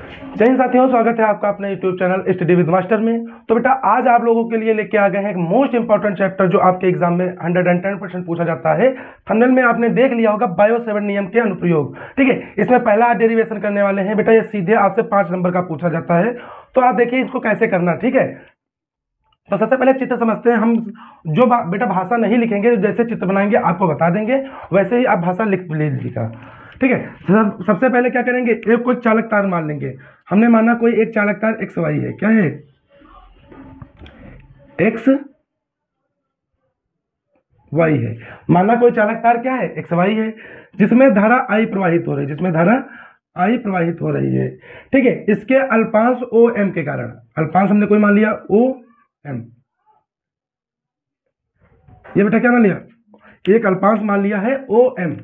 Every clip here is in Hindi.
जय हिंद साथियों, स्वागत है आपका अपने YouTube channel study with master में। तो बेटा आज आप लोगों के लिए लेके आ गए हैं एक मोस्ट इंपॉर्टेंट चैप्टर जो आपके एग्जाम में 110% पूछा जाता है। थंबनेल में आपने देख लिया होगा बायो 7 नियम के अनुप्रयोग। ठीक है, इसमें पहला आप डेरिवेशन करने वाले हैं बेटा। ये सीधे आपसे 5 नंबर का पूछा जाता है, तो आप देखिए इसको कैसे करना। ठीक है, तो सबसे पहले चित्र समझते हैं हम। जो बेटा भाषा नहीं लिखेंगे, जैसे चित्र बनाएंगे आपको बता देंगे, वैसे ही आप भाषा लिख लीजिएगा। ठीक है, सबसे पहले क्या करेंगे, एक कोई चालक तार मान लेंगे। हमने माना कोई एक चालक तार एक्स वाई है। क्या है? एक्स वाई है। माना कोई चालक तार क्या है? एक्स वाई है, जिसमें धारा आई प्रवाहित हो रही है, जिसमें धारा आई प्रवाहित हो रही है। ठीक है, इसके अल्पांश ओ एम के कारण, अल्पांश हमने कोई मान लिया ओ एम। ये बेटा क्या मान लिया? एक अल्पांश मान लिया है ओ एम।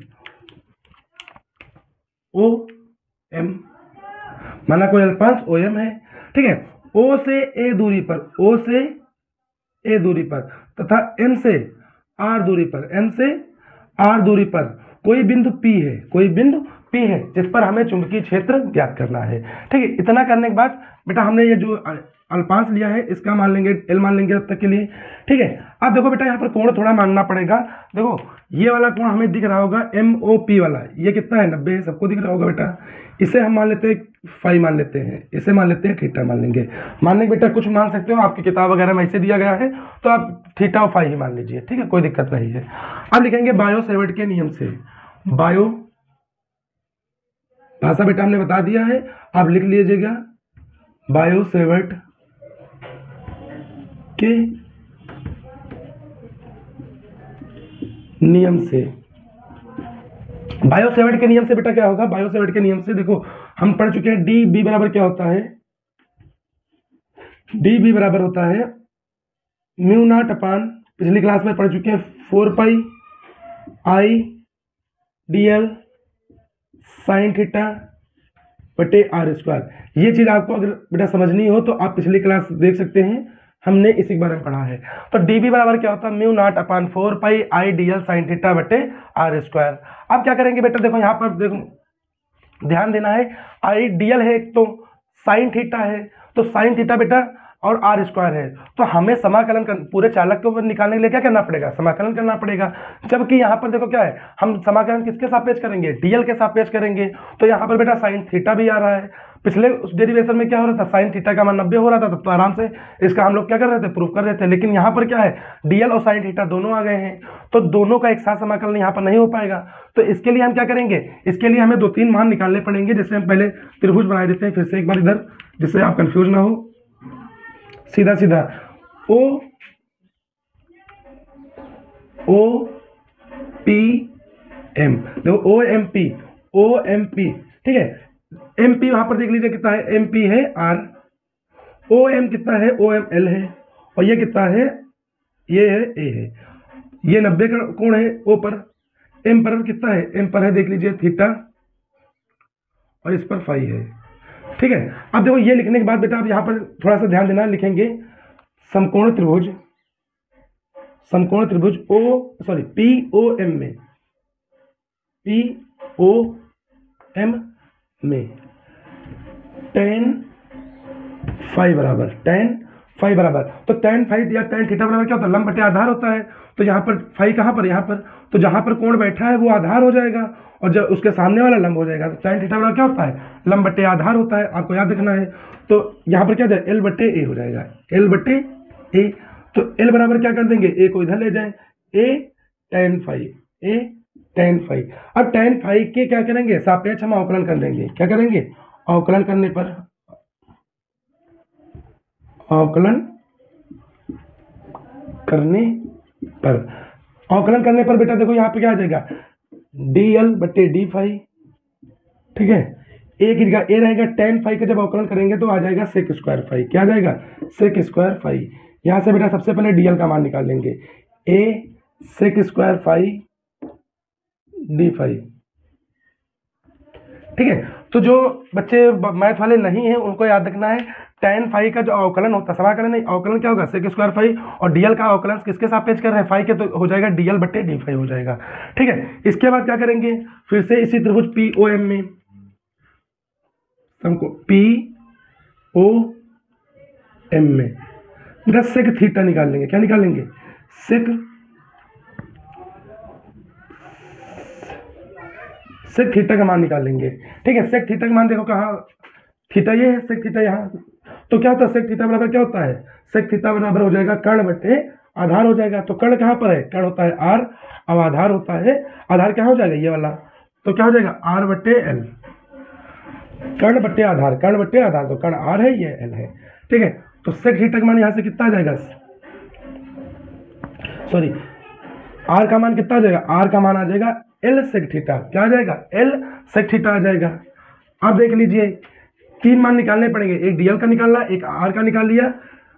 ओ एम माना कोई अल्पांश ओ एम है। ठीक है, ओ से ए दूरी पर, ओ से ए दूरी पर तथा एम से आर दूरी पर, एम से आर दूरी पर कोई बिंदु पी है, कोई बिंदु पी है जिस पर हमें चुंबकीय क्षेत्र ज्ञात करना है। ठीक है, इतना करने के बाद बेटा हमने ये जो अल्पांश लिया है इसका मान लेंगे, एल मान लेंगे अब तक के लिए। ठीक है, अब देखो बेटा यहाँ पर कोण थोड़ा मानना पड़ेगा। देखो ये वाला कोण हमें दिख रहा होगा एम ओ पी वाला, ये कितना है? 90 है, सबको दिख रहा होगा बेटा। इसे हम मान लेते हैं फाई मान लेते हैं, इसे मान लेते हैं थीटा मान लेंगे। मान लेंगे बेटा, कुछ मान सकते हो, आपकी किताब वगैरह में ऐसे दिया गया है तो आप थीटा और फाई ही मान लीजिए। ठीक है, कोई दिक्कत नहीं है। अब लिखेंगे बायो सेवर्ट के नियम से। बायो भाषा बेटा हमने बता दिया है, आप लिख लीजिएगा बायो सेवर्ट के नियम से। बायो सेवर्ट के नियम से बेटा क्या होगा? बायो सेवर्ट के नियम से देखो हम पढ़ चुके हैं, डी बी बराबर क्या होता है? डी बी बराबर होता है म्यू नॉट अपान, पिछली क्लास में पढ़ चुके हैं, 4 pi I D L sine theta बटे आर स्क्वायर। ये चीज आपको अगर बेटा समझनी हो तो आप पिछली क्लास देख सकते हैं, हमने इसी के बारे में पढ़ा है। तो डी बी बराबर क्या होता है? Mu naught upon 4 pi I D L sine theta बटे आर स्क्वायर। अब क्या करेंगे बेटा, देखो यहाँ पर देखो ध्यान देना है, आई डी एल है एक, तो साइन थीटा है, तो साइन थीटा बेटा और आर स्क्वायर है, तो हमें समाकलन कर, पूरे चालक के ऊपर निकालने के लिए क्या करना पड़ेगा? समाकलन करना पड़ेगा। जबकि यहाँ पर देखो क्या है, हम समाकलन किसके सापेक्ष करेंगे? डीएल के सापेक्ष करेंगे। तो यहाँ पर बेटा साइन थीटा भी आ रहा है। पिछले उस डेरिवेशन में क्या हो रहा था? साइन थीटा का मान 90 हो रहा था, तो आराम से इसका हम लोग क्या कर रहे थे? प्रूफ कर रहे थे। लेकिन यहाँ पर क्या है, डीएल और साइन थीटा दोनों आ गए हैं, तो दोनों का एक साथ समाकलन यहाँ पर नहीं हो पाएगा। तो इसके लिए हम क्या करेंगे? इसके लिए हमें 2-3 मान निकालने पड़ेंगे। जैसे हम पहले त्रिभुज बना देते हैं फिर से एक बार इधर, जिससे आप कंफ्यूज ना हो। सीधा सीधा ओ पी एम, देखो ओ एम पी। ठीक है, एम पी वहां पर देख लीजिए कितना है, एम पी है आर, ओ एम कितना है? ओ एम एल है, और ये कितना है? ये है ए है। ये 90 का कोण है ओ पर। एम पर कितना है? एम पर है देख लीजिए थीटा, और इस पर फाई है। ठीक है, अब देखो ये लिखने के बाद बेटा आप यहाँ पर थोड़ा सा ध्यान देना, लिखेंगे समकोण त्रिभुज, समकोण त्रिभुज पी ओ एम में, पी ओ एम में tan फाई बराबर, tan फाई बराबर, तो tan फाई या tan थीटा बराबर क्या होता है? लंब बटे आधार होता है। तो यहाँ पर फाई कहाँ पर? यहाँ पर, तो जहाँ पर कोण बैठा है वो आधार हो जाएगा, और जब उसके सामने वाला लंब हो जाएगा। तो tan थीटा बराबर क्या होता है? लंब बटे आधार होता है, आपको याद रखना है। तो यहाँ पर क्या जाए? एल बटे ए हो जाएगा, एल बटे ए। तो एल बराबर क्या कर देंगे? ए को इधर ले जाए, ए tan फाई, ए tan फाई। अब tan फाई के क्या करेंगे? सापेक्ष हम अवकलन कर देंगे। क्या करेंगे? अवकलन करने पर, अवकलन करने पर बेटा देखो यहाँ पे क्या आ जाएगा? डी एल बटे डी फाई। ठीक है, ए की जगह ए रहेगा, tan फाई का जब अवकलन करेंगे तो आ जाएगा सेक स्क्वायर फाई। क्या आ जाएगा? Sec square phi. यहाँ से बेटा सबसे पहले डीएल का मान निकाल लेंगे, A sec square phi D phi. ठीक है, तो जो बच्चे मैथ वाले नहीं हैं उनको याद रखना है, tan फाई का जो अवकलन होता है, समाकलन नहीं, अवकलन क्या होगा? सेक स्क्वायर फाई, और डीएल का अवकलन किसके सापेक्ष कर रहे हैं? फाई के, तो हो जाएगा डीएल बटे डी फाई हो जाएगा। ठीक है, इसके बाद क्या करेंगे? फिर से इसी त्रिभुज पी ओ एम में समको पी ओ एम में बेटा सेक थीटा निकाल लेंगे। क्या निकालेंगे? सेक थीटा का मान निकाल लेंगे। ठीक है, सेक थीटा का मान देखो कहाँ, थीटा ये है, सेक थीटा यहाँ। तो क्या होता है, सेक थीटा बराबर क्या होता है? सेक थीटा बराबर हो जाएगा कर्ण बटे आधार हो जाएगा। तो कर्ण कहाँ पर है? कर्ण होता है आर, अब आधार होता है, आधार क्या हो जाएगा? ये वाला। तो क्या हो जाएगा? आर बटे एल, कर्ण बटे आधार, कर्ण बटे आधार, तो कर्ण आर है, ये एल है। ठीक है, तो सेक थीटा का मान यहाँ से कितना आ जाएगा? सॉरी, आर का मान कितना आ जाएगा? आर का मान आ जाएगा एल सेक थीटा। क्या आ जाएगा? एल सेक थीटा आ जाएगा। अब देख लीजिए, तीन मान निकालने पड़ेंगे, एक डीएल का निकालना, एक आर का निकाल लिया,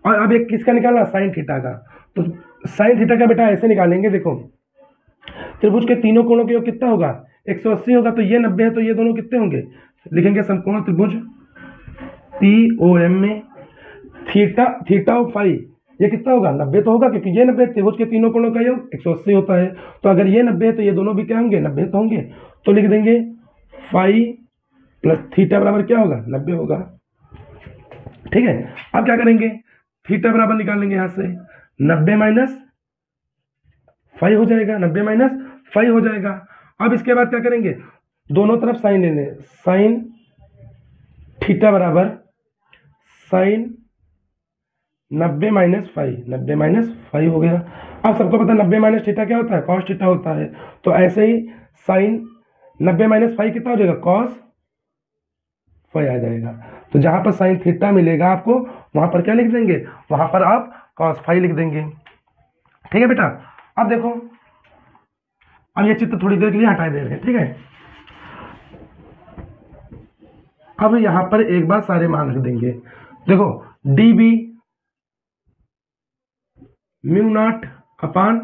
और अब एक किसका निकालना? साइन थीटा का। तो साइन थीटा का बेटा ऐसे निकालेंगे, देखो त्रिभुज के तीनों कोणों के योग कितना होगा? 180 होगा। तो ये 90 है, तो ये दोनों कितने होंगे? लिखेंगे समकोण त्रिभुज पी ओ एम में थीटा और फाई ये कितना होगा? 90 तो होगा, क्योंकि ये 90 त्रिभुज के तीनों कोणों का योग 180 होता है। तो अगर ये 90 है तो ये दोनों भी क्या होंगे? 90 तो होंगे। तो लिख देंगे फाई प्लस थीटा बराबर क्या होगा? 90 होगा। ठीक है, अब क्या करेंगे? थीटा बराबर निकाल लेंगे यहाँ से, 90 माइनस फाइव हो जाएगा, 90 माइनस फाइव हो जाएगा। अब इसके बाद क्या करेंगे? दोनों तरफ साइन ले लें, साइन थीटा बराबर sine 90 minus five, 90 minus five हो गया। अब सबको पता है 90 माइनस थीटा क्या होता है? कॉस थीटा होता है। तो ऐसे ही साइन 90 माइनस फाइव कितना हो जाएगा? कॉस फाइव आ जाएगा। तो जहां पर साइन थीटा मिलेगा आपको, वहां पर क्या लिख देंगे? वहां पर आप कॉस फाइव लिख देंगे। ठीक है बेटा, अब देखो, अब ये चित्र थोड़ी देर के लिए हटा देंगे। ठीक है, अब यहां पर एक बार सारे मान रख देंगे। देखो डी बी म्यू नॉट अपान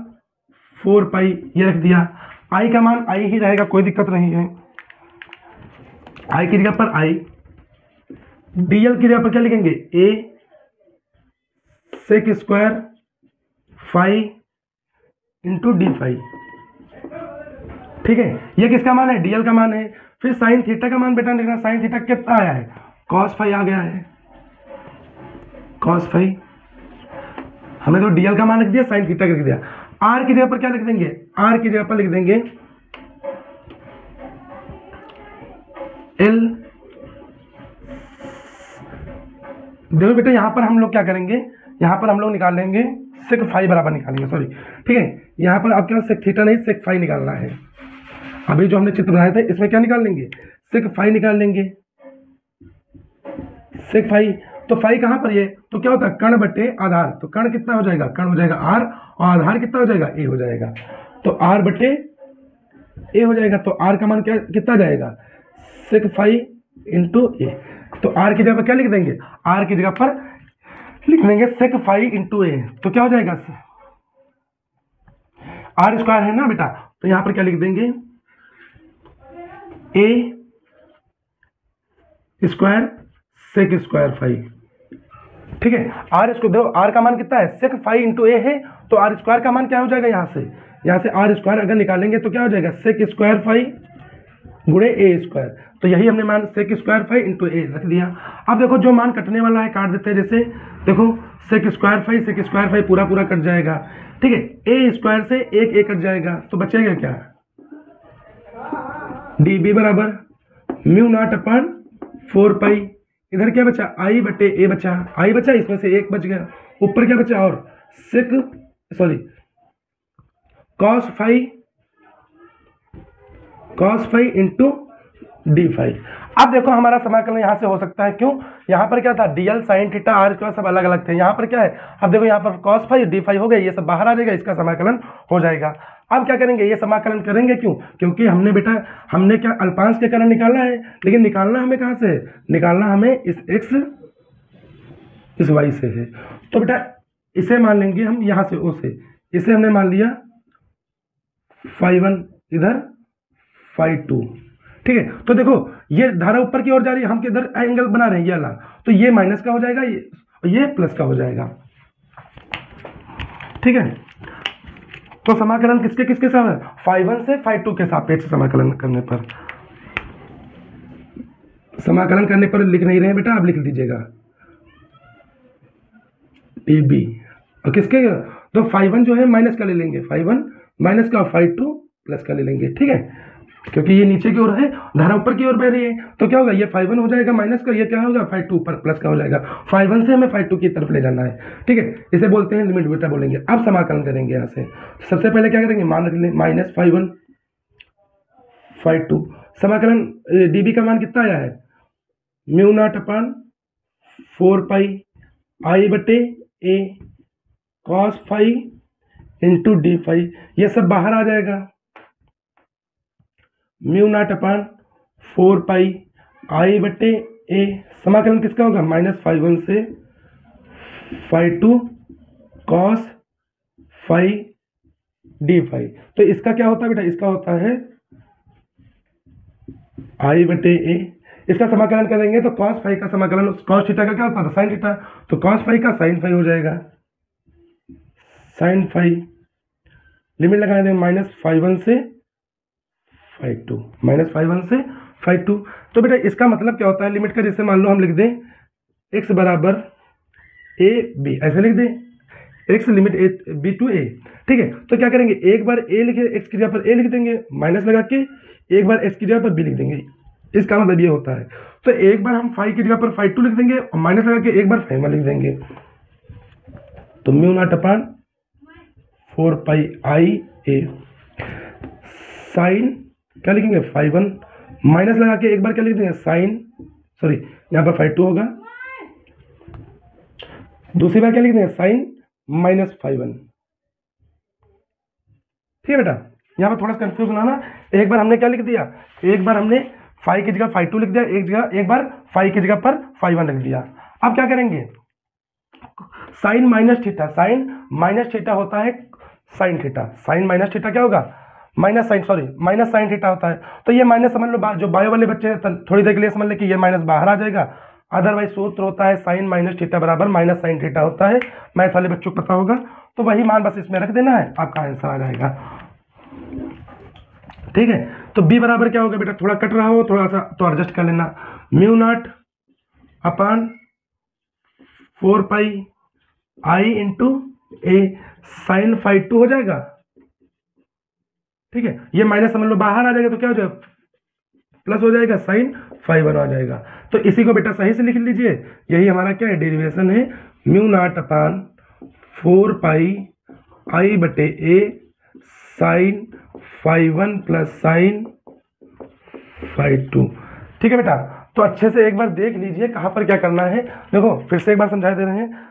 4 पाई ये रख दिया। आई का मान आई ही रहेगा, कोई दिक्कत नहीं है। आई की जगह पर आई, डीएल की जगह पर क्या लिखेंगे? A sec square phi into D phi. ठीक है, ये किसका मान है? डीएल का मान है। फिर साइन थीटा का मान बेटा लिखना, साइन थीटा कितना आया है? कॉस फाई आ गया है, कॉस फाई। हमें तो डीएल का मान लिख दिया, साइन थीटा लिख दिया। आर की जगह पर क्या लिख देंगे? आर की जगह पर लिख देंगे एल। देखो बेटा, यहां पर हम लोग क्या करेंगे? यहां पर हम लोग निकाल लेंगे सेक फाई बराबर निकालेंगे, सॉरी। ठीक है, यहां पर अब क्या सेक थीटा नहीं सेक फाई निकालना है। अभी जो हमने चित्र बनाया था इसमें क्या निकाल लेंगे? सेक फाई निकाल लेंगे, सेक फाई। तो फाई कहां पर ये? तो क्या होता है? कर्ण बटे आधार। तो कर्ण कितना हो जाएगा? कर्ण हो जाएगा आर, और आधार कितना हो जाएगा? ए हो जाएगा। तो आर बटे ए हो जाएगा। तो आर का मान क्या कितना जाएगा? सेक फाई इंटू ए। तो आर की जगह पर क्या लिख देंगे? आर की जगह पर लिख देंगे सेक फाई इंटू ए। तो क्या हो जाएगा? आर स्क्वायर है ना बेटा, तो यहां पर क्या लिख देंगे? ए स्क्वायर सेक स्क्वायर फाई। ठीक है, आर स्क्वायर देखो, आर का मान कितना है? सेक फाई इंटू ए है। तो आर स्क्वायर का मान क्या हो जाएगा? यहाँ से आर स्क्वायर अगर निकालेंगे तो क्या हो जाएगा? सेक स्क्वायर फाई गुणे ए स्क्वायर। तो यही हमने मान सेक स्क्वायर फाई इंटू ए रख दिया। अब देखो जो मान कटने वाला है काट देते हैं। जैसे देखो सेक स्क्वायर फाई पूरा पूरा कट जाएगा। ठीक है, ए स्क्वायर से एक ए कट जाएगा, तो बचेगा क्या? डी बी बराबर म्यू नॉट अपान 4 पाई। इधर क्या बचा? आई बटे ए बचा, आई बचा, इसमें से एक बच गया। ऊपर क्या बचा? और sec sorry cos phi into D phi. अब देखो हमारा समाकलन यहाँ से हो सकता है। क्यों? यहाँ पर क्या था? DL sine theta R square सब अलग अलग थे। यहाँ पर क्या है? अब देखो यहाँ पर कॉस फाई डी फाई हो गया, ये सब बाहर आ जाएगा, इसका समाकलन हो जाएगा। अब क्या करेंगे? ये समाकलन करेंगे क्यों? क्योंकि हमने बेटा हमने क्या अल्पांश के कारण निकालना है, लेकिन निकालना हमें कहाँ से है? निकालना हमें इस एक्स इस वाई से है। तो बेटा इसे मान लेंगे हम यहाँ से ओ से, इसे हमने मान लिया फाई 1, इधर फाई 2। ठीक है, तो देखो ये धारा ऊपर की ओर जा रही है, हम किधर एंगल बना रहे हैं? ये वाला। तो ये माइनस का हो जाएगा, ये प्लस का हो जाएगा। ठीक है, तो समाकलन किसके किसके साथ? फाई 1 से फाई 2 के सापेक्ष समाकलन करने पर समाकलन करने पर लिख नहीं रहे हैं बेटा, आप लिख दीजिएगा dB। और किसके तो φ1 जो है माइनस का ले लेंगे, φ1 माइनस का, φ2 प्लस का ले लेंगे, ठीक है, क्योंकि ये नीचे की ओर है, धारा ऊपर की ओर बह रही है, तो क्या होगा, ये φ1 हो जाएगा माइनस का, ये क्या होगा φ2 ऊपर प्लस का हो जाएगा, φ1 से हमें φ2 की तरफ ले जाना है, ठीक है, इसे बोलते हैं लिमिट बेटा बोलेंगे। अब समाकलन करेंगे यहाँ से, सबसे पहले क्या करेंगे, मान रख लें माइनस φ1 φ2, समाकलन dB का मान कितना आया है, μ0/4πi/a cos φ into D phi, ये सब बाहर आ जाएगा, μ0/4πi/a, समाकलन किसका होगा, -φ1 से φ2 cos φ डी फाई। तो इसका क्या होता है बेटा, इसका होता है i/a, इसका समाकलन करेंगे तो cos φ का समाकलन, cos थीटा का क्या होता था, sin थीटा, तो cos φ का sin φ हो जाएगा, sin φ, लिमिट लगा देंगे -φ1 से φ2, -φ1 से φ2। तो बेटा इसका मतलब क्या होता है लिमिट का, जैसे मान लो हम लिख दें x बराबर a b, ऐसे लिख दें x limit b to a, ठीक है, तो क्या करेंगे, एक बार a लिखे, x की जगह पर a लिख देंगे, माइनस लगा के एक बार x की जगह पर b लिख देंगे, इसका मतलब ये होता है। तो एक बार हम φ की जगह पर φ2 लिख देंगे और माइनस लगा के एक बार φ1 लिख देंगे, तो μ0/4πi/a साइन क्या लिखेंगे φ1, माइनस लगा के एक बार क्या लिख देंगे साइन, सॉरी यहाँ पर φ2 होगा, दूसरी बार क्या लिख देंगे साइन -φ1, ठीक है बेटा, यहाँ पर थोड़ा सा कंफ्यूज ना ना, एक बार हमने क्या लिख दिया, एक बार हमने φ की जगह φ2 लिख दिया, एक बार φ की जगह पर φ1 लिख दिया। अब क्या करेंगे, sine minus theta, sine minus theta होता है sine theta, sine minus theta क्या होगा, माइनस साइन थीटा होता है, तो ये माइनस समझ लो, जो बायो वाले बच्चे थोड़ी देर के लिए समझ ले कि ये माइनस बाहर आ जाएगा, अदरवाइज सूत्र होता है साइन माइनस थीटा बराबर माइनस साइन थीटा होता है, मैथ वाले बच्चों को पता होगा, तो वही मान बस इसमें रख देना है, आपका आंसर आ जाएगा, ठीक है। तो b बराबर क्या होगा बेटा, थोड़ा कट रहा हो थोड़ा सा तो एडजस्ट कर लेना, μ0/4πi/a साइन φ2 हो जाएगा, ठीक है, ये माइनस समझ लो बाहर आ जाएगा, तो क्या हो जाएगा प्लस हो जाएगा, साइन φ1 आ जाएगा। तो इसी को बेटा सही से लिख लीजिए, यही हमारा क्या है डेरिवेशन है, μ0/4πi/a साइन φ1 प्लस साइन φ2, ठीक है बेटा। तो अच्छे से एक बार देख लीजिए कहाँ पर क्या करना है, देखो फिर से एक बार समझा दे रहे हैं।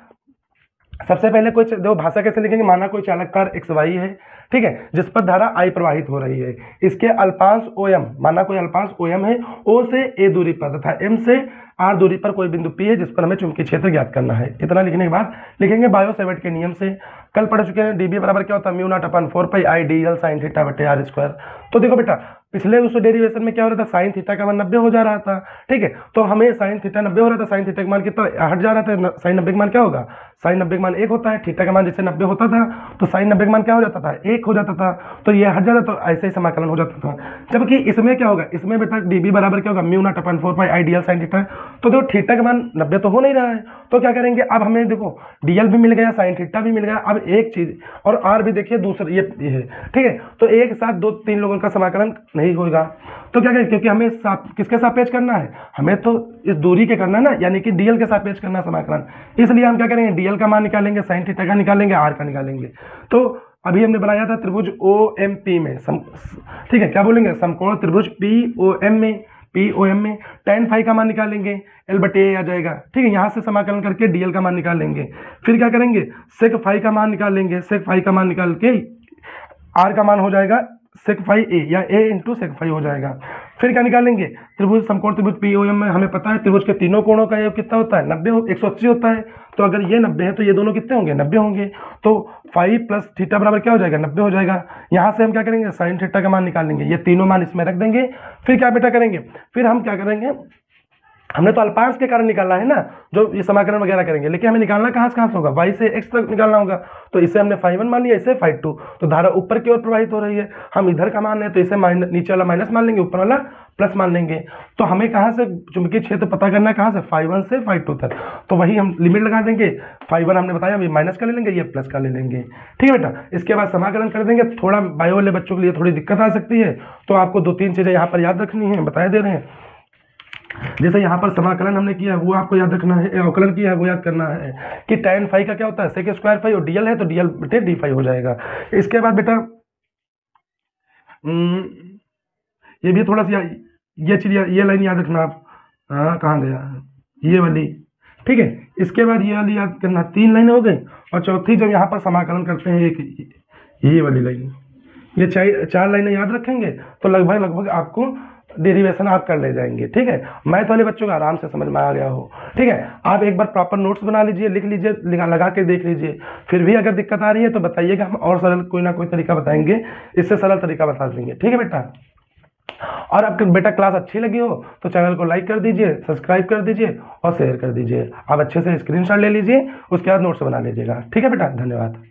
सबसे पहले कोई देखो भाषा कैसे लिखेंगे, माना कोई चालककार एक्स वाई है, ठीक है, जिस पर धारा आई प्रवाहित हो रही है, इसके अल्पांश ओ एम, माना कोई अल्पांश ओ एम है, ओ से ए दूरी पर तथा एम से आर दूरी पर कोई बिंदु पी है जिस पर हमें चुंबकीय क्षेत्र ज्ञात करना है। इतना लिखने के बाद लिखेंगे बायो सेवर्ट के नियम से, कल पढ़ चुके हैं, डीबी बराबर क्या होता है μ0/4πi/dl sin थीटा बटे आर स्क्वायर। तो देखो बेटा पिछले उस डेरिवेशन में क्या हो रहा था, साइन थीटा का मान 90 हो जा रहा था, ठीक है, तो हमें साइन थीटा 90 हो रहा था, साइन थीटा का मान कितना हट जा रहा था, साइन 90 का मान क्या होगा, साइन 90 का मान 1 होता है, थीटा का मान जैसे 90 होता था तो साइन 90 का मान क्या हो जाता था 1 हो जाता था, तो ये हट जाता, तो ऐसे ही समाकलन हो जाता था। जबकि इसमें क्या होगा, इसमें बेटा डीबी बराबर क्या होगा μ0/4πi/dl sin थीटा, तो देखो थीटा का मान 90 तो हो नहीं रहा है, तो क्या करेंगे, अब हमें देखो डीएल भी मिल गया, साइन थीटा भी मिल गया, अब एक चीज और आर भी देखिए दूसरा ये है, ठीक है, तो एक साथ 2-3 लोगों का समाकलन नहीं होगा, तो क्या करें, क्योंकि हमें किसके सापेक्ष करना है, हमें तो इस दूरी के करना है ना, यानी कि डीएल के सापेक्ष करना समाकलन, इसलिए हम क्या करेंगे डीएल का मान निकालेंगे, साइन थीटा का निकालेंगे, आर का निकालेंगे। तो अभी हमने बनाया था त्रिभुज OMP में ठीक है, क्या बोलेंगे, समकोण त्रिभुज POM में tan फाई का मान निकालेंगे, L/A आ जाएगा, ठीक है, यहाँ से समाकलन करके डीएल का मान निकालेंगे, फिर क्या करेंगे सेक फाई का मान निकालेंगे, सेक फाई का मान निकाल के आर का मान हो जाएगा सेक फाई ए या ए इंटू सेक फाई हो जाएगा। फिर क्या निकालेंगे, त्रिभुज समकोण त्रिभुज POM में हमें पता है त्रिभुज के तीनों कोणों का योग कितना होता है 180 होता है, तो अगर ये 90 है तो ये दोनों कितने होंगे 90 होंगे, तो फाई प्लस थीटा बराबर क्या हो जाएगा 90 हो जाएगा। यहाँ से हम क्या करेंगे साइन थीटा का मान निकालेंगे, ये तीनों मान इसमें रख देंगे, फिर क्या बेटा करेंगे, फिर हम क्या करेंगे हमने तो अल्पांश के कारण निकालना है ना, जो ये समाकलन वगैरह करेंगे, लेकिन हमें निकालना कहाँ से होगा, y से x तक निकालना होगा। तो इसे हमने φ1 मान लिया, इसे φ2। तो धारा ऊपर की ओर प्रवाहित हो रही है, हम इधर का मान है तो इसे नीचे वाला माइनस मान लेंगे, ऊपर वाला प्लस मान लेंगे। तो हमें कहाँ से चुंबकीय क्षेत्र पता करना है, कहाँ से, φ1 से φ2 तक। तो वही हम लिमिट लगा देंगे, φ1 हमने बताया अभी माइनस का ले लेंगे, ये प्लस का ले लेंगे। ठीक है बेटा, इसके बाद समाकलन कर देंगे। थोड़ा बायो वाले बच्चों के लिए थोड़ी दिक्कत आ सकती है, तो आपको 2-3 चीज़ें यहाँ पर याद रखनी है, बताए दे रहे हैं। जैसे यहाँ पर समाकलन हमने किया है वो आपको याद रखना है, अवकलन किया है वो याद करना है कि tan फाई का क्या होता है, सेक स्क्वायर फाई, और dl है तो dl बटे डी फाई हो जाएगा। इसके बाद बेटा ये भी थोड़ा सा ये चीज, ये लाइन याद रखना आप, हाँ कहाँ गया, ये वाली। ठीक है, इसके बाद ये वाली याद करना, 3 लाइनें हो गई। और चौथी जब यहाँ पर समाकलन करते हैं एक ये वाली लाइन, ये 4 लाइनें याद रखेंगे तो लगभग आपको डेरिवेशन आप कर ले जाएंगे। ठीक है, मैथ वाले बच्चों को आराम से समझ में आ गया हो। ठीक है, आप एक बार प्रॉपर नोट्स बना लीजिए, लिख लीजिए, लगा के देख लीजिए। फिर भी अगर दिक्कत आ रही है तो बताइएगा, हम और सरल कोई ना कोई तरीका बताएंगे, इससे सरल तरीका बता देंगे। ठीक है बेटा, और आपके बेटा क्लास अच्छी लगी हो तो चैनल को लाइक कर दीजिए, सब्सक्राइब कर दीजिए और शेयर कर दीजिए। आप अच्छे से स्क्रीनशॉट ले लीजिए, उसके बाद नोट्स बना लीजिएगा। ठीक है बेटा, धन्यवाद।